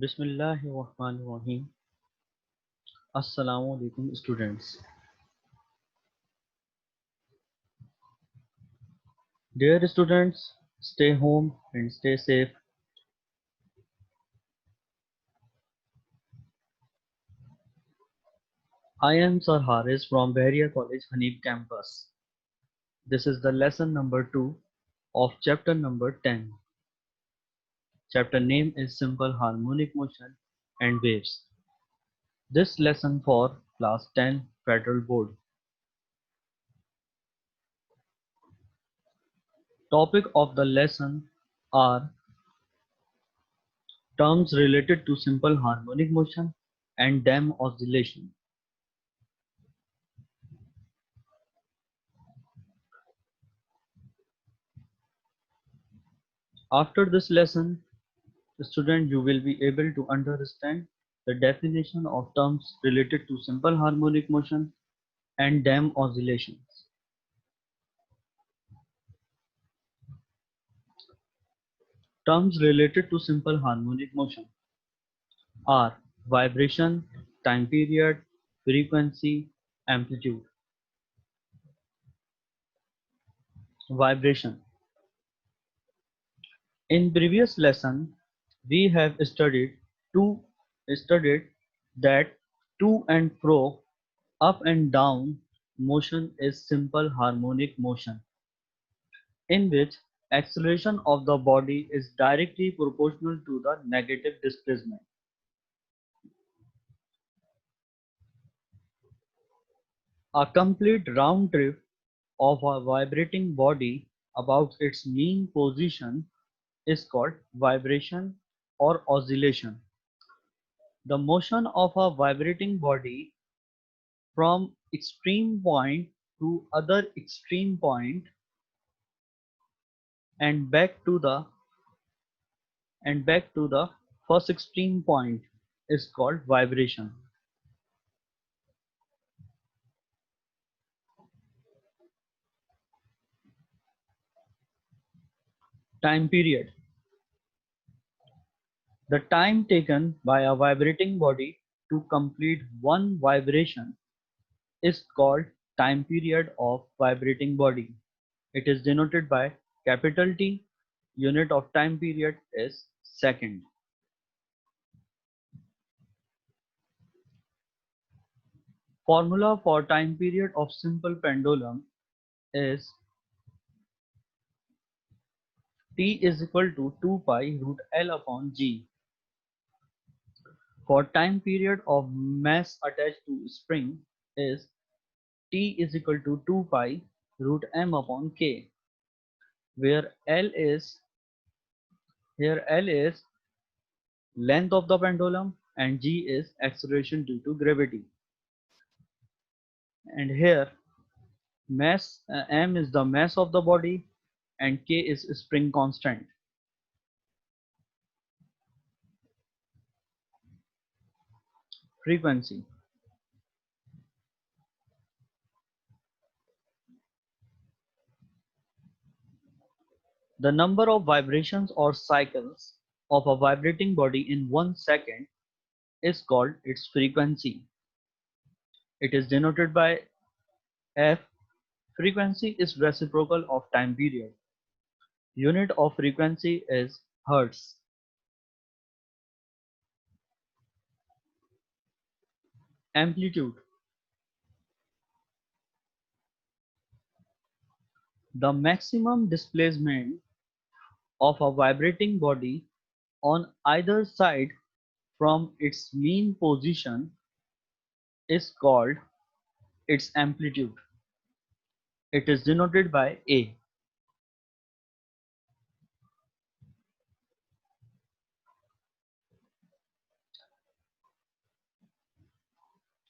Bismillahirrahmanirrahim. Assalamu alaikum students. Dear students, stay home and stay safe. I am Sir Haris from Bahria College Hanif campus. This is the lesson number 2 of chapter number 10. Chapter name is Simple Harmonic Motion and Waves. This lesson for class 10 Federal Board. Topic of the lesson are terms related to simple harmonic motion and dam oscillation. After this lesson, student, you will be able to understand the definition of terms related to simple harmonic motion and dam oscillations. Terms related to simple harmonic motion are vibration, time period, frequency, amplitude. Vibration. In previous lesson, we have two studied that to and fro, up and down motion is simple harmonic motion, in which acceleration of the body is directly proportional to the negative displacement. A complete round trip of a vibrating body about its mean position is called vibration or oscillation. The motion of a vibrating body from extreme point to other extreme point and back to the first extreme point is called vibration. Time period. The time taken by a vibrating body to complete one vibration is called time period of vibrating body. It is denoted by capital T. Unit of time period is second. Formula for time period of simple pendulum is T is equal to 2 pi root L upon G. For time period of mass attached to spring is T is equal to 2 pi root m upon k, where L is length of the pendulum and g is acceleration due to gravity. And here m is the mass of the body and k is spring constant. Frequency. The number of vibrations or cycles of a vibrating body in 1 second is called its frequency. It is denoted by f. Frequency is reciprocal of time period. Unit of frequency is hertz. Amplitude. The maximum displacement of a vibrating body on either side from its mean position is called its amplitude. It is denoted by A.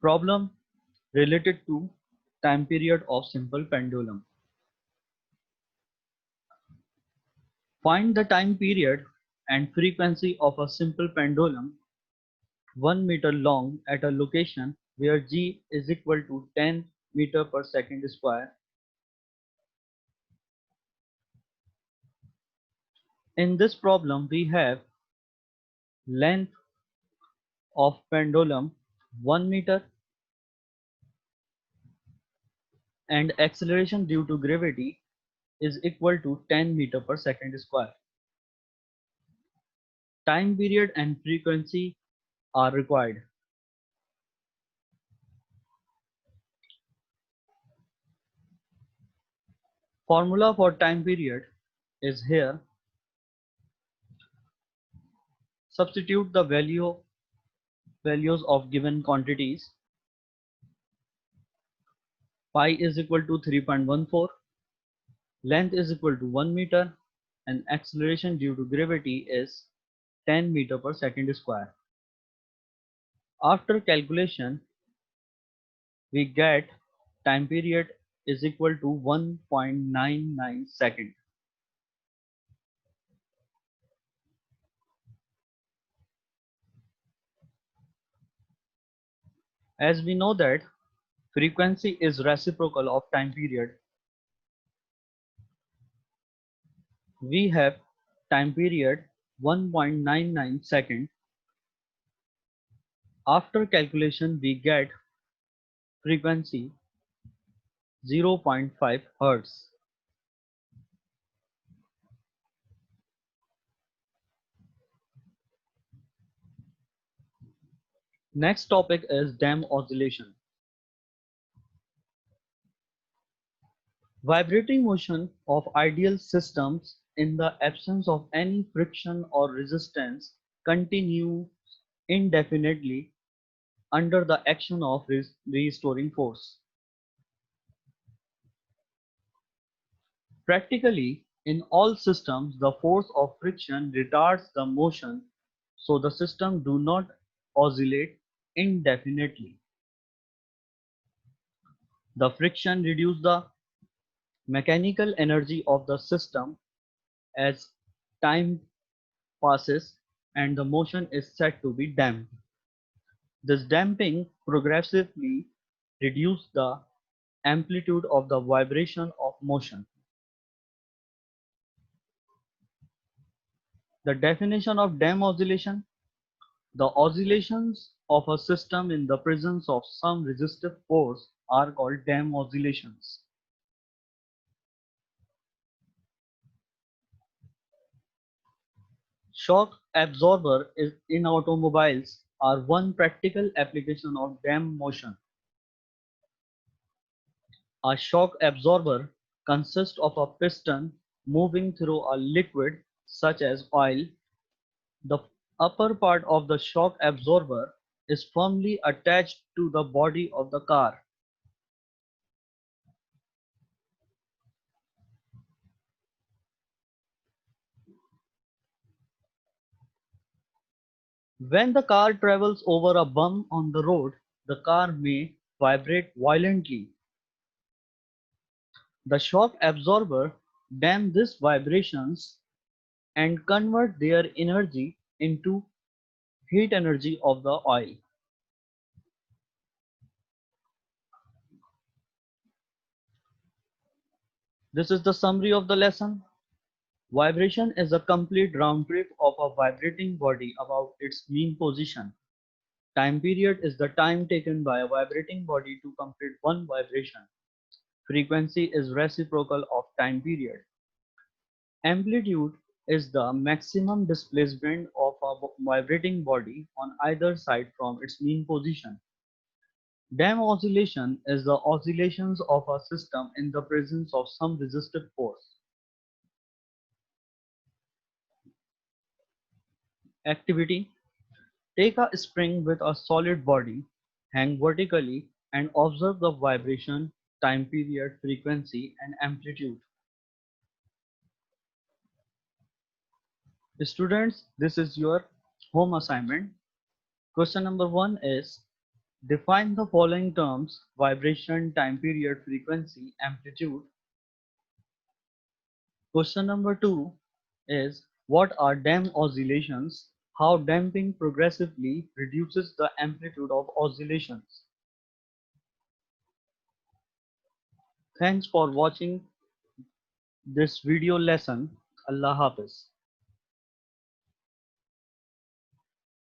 Problem related to time period of simple pendulum. Find the time period and frequency of a simple pendulum 1 meter long at a location where G is equal to 10 meter per second square. In this problem we have length of pendulum 1 meter, and acceleration due to gravity is equal to 10 meter per second square. Time period and frequency are required. Formula for time period is here. Substitute the values of given quantities. Pi is equal to 3.14, length is equal to 1 meter, and acceleration due to gravity is 10 meter per second square. After calculation, we get time period is equal to 1.99 second. As we know that frequency is reciprocal of time period, we have time period 1.99 second. After calculation, we get frequency 0.5 Hertz. Next topic is dam oscillation. Vibrating motion of ideal systems in the absence of any friction or resistance continue indefinitely under the action of restoring force. Practically, in all systems, the force of friction retards the motion, so the system do not oscillate indefinitely. The friction reduces the mechanical energy of the system as time passes and the motion is said to be damped. This damping progressively reduces the amplitude of the vibration of motion. The definition of dam oscillation: the oscillations of a system in the presence of some resistive force are called dam oscillations. Shock absorber in automobiles are one practical application of dam motion. A shock absorber consists of a piston moving through a liquid such as oil. The upper part of the shock absorber is firmly attached to the body of the car. When the car travels over a bump on the road, the car may vibrate violently. The shock absorber dam these vibrations and convert their energy into heat energy of the oil. This is the summary of the lesson. Vibration is a complete round trip of a vibrating body about its mean position. Time period is the time taken by a vibrating body to complete one vibration. Frequency is reciprocal of time period. Amplitude is the maximum displacement of a vibrating body on either side from its mean position. Dam oscillation is the oscillations of a system in the presence of some resistive force. Activity: take a spring with a solid body, hang vertically and observe the vibration, time period, frequency and amplitude. Students, this is your home assignment. Question number 1 is define the following terms: vibration, time period, frequency, amplitude. Question number 2 is what are dam oscillations? How damping progressively reduces the amplitude of oscillations. Thanks for watching this video lesson. Allah Hafiz.